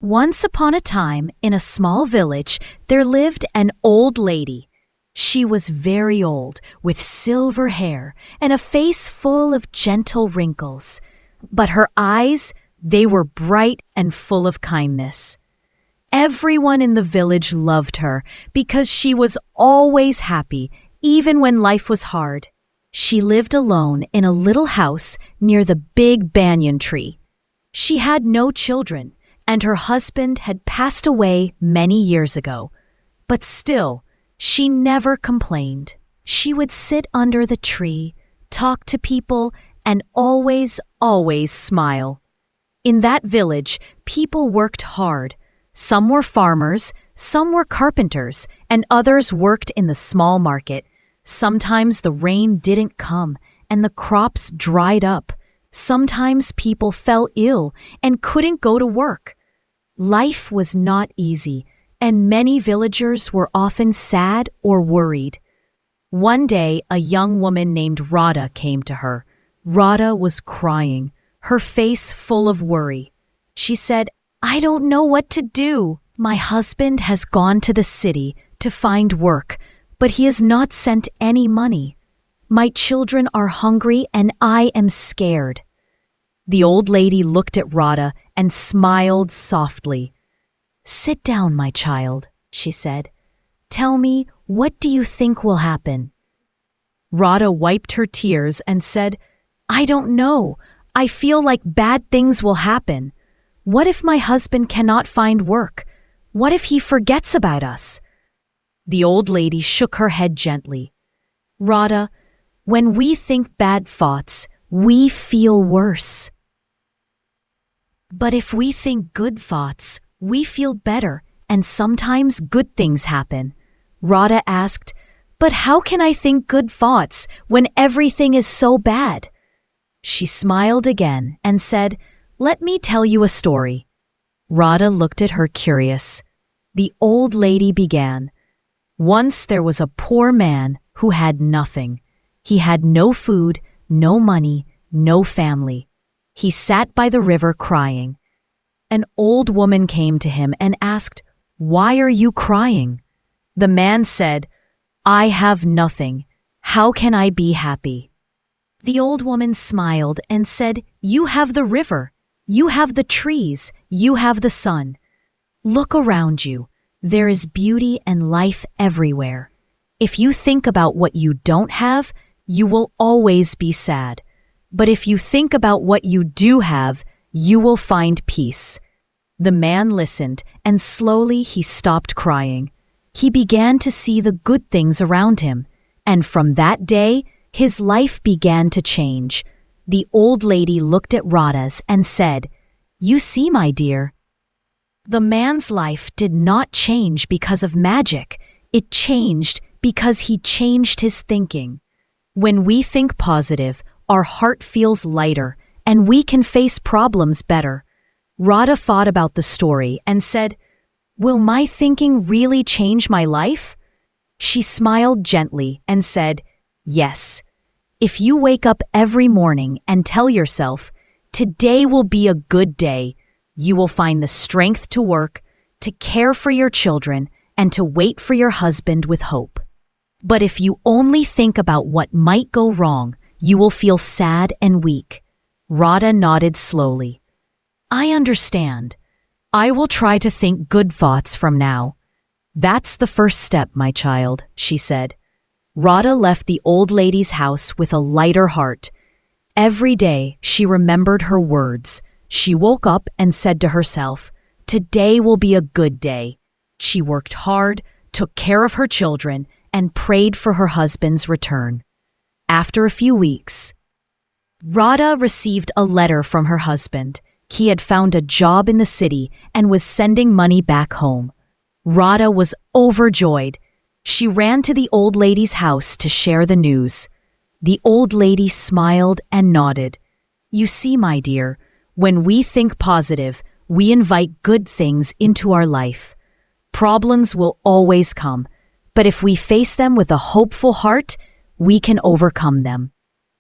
Once upon a time, in a small village, there lived an old lady. She was very old, with silver hair and a face full of gentle wrinkles. But her eyes, they were bright and full of kindness. Everyone in the village loved her because she was always happy, even when life was hard. She lived alone in a little house near the big banyan tree. She had no children, and her husband had passed away many years ago. But still, she never complained. She would sit under the tree, talk to people, and always smile. In that village, people worked hard. Some were farmers, some were carpenters, and others worked in the small market. Sometimes the rain didn't come, and the crops dried up. Sometimes people fell ill and couldn't go to work. Life was not easy, and many villagers were often sad or worried. One day, a young woman named Radha came to her. Radha was crying, her face full of worry. She said, "I don't know what to do. My husband has gone to the city to find work, but he has not sent any money. My children are hungry and I am scared." The old lady looked at Radha and smiled softly. "Sit down, my child," she said. "Tell me, what do you think will happen?" Radha wiped her tears and said, "I don't know. I feel like bad things will happen. What if my husband cannot find work? What if he forgets about us?" The old lady shook her head gently. "Radha, when we think bad thoughts, we feel worse. But if we think good thoughts, we feel better, and sometimes good things happen." Radha asked, "But how can I think good thoughts when everything is so bad?" She smiled again and said, "Let me tell you a story." Radha looked at her curious. The old lady began, "Once there was a poor man who had nothing. He had no food, no money, no family. He sat by the river crying. An old woman came to him and asked, 'Why are you crying?' The man said, 'I have nothing. How can I be happy?' The old woman smiled and said, 'You have the river. You have the trees. You have the sun. Look around you. There is beauty and life everywhere. If you think about what you don't have, you will always be sad. But if you think about what you do have, you will find peace." The man listened, and slowly he stopped crying. He began to see the good things around him, and from that day, his life began to change. The old lady looked at Radha's and said, "You see, my dear." The man's life did not change because of magic. It changed because he changed his thinking. When we think positive, our heart feels lighter, and we can face problems better. Radha thought about the story and said, "Will my thinking really change my life?" She smiled gently and said, "Yes. If you wake up every morning and tell yourself, 'Today will be a good day,' you will find the strength to work, to care for your children, and to wait for your husband with hope. But if you only think about what might go wrong, you will feel sad and weak." Radha nodded slowly. "I understand. I will try to think good thoughts from now." "That's the first step, my child," she said. Radha left the old lady's house with a lighter heart. Every day she remembered her words. She woke up and said to herself, "Today will be a good day." She worked hard, took care of her children, and prayed for her husband's return. After a few weeks, Radha received a letter from her husband. He had found a job in the city and was sending money back home. Radha was overjoyed. She ran to the old lady's house to share the news. The old lady smiled and nodded. "You see, my dear, when we think positive, we invite good things into our life. Problems will always come, but if we face them with a hopeful heart, we can overcome them."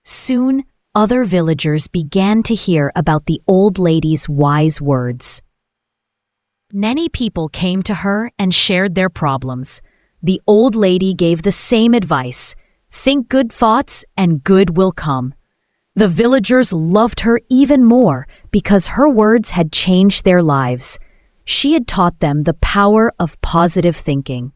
Soon, other villagers began to hear about the old lady's wise words. Many people came to her and shared their problems. The old lady gave the same advice: think good thoughts and good will come. The villagers loved her even more because her words had changed their lives. She had taught them the power of positive thinking.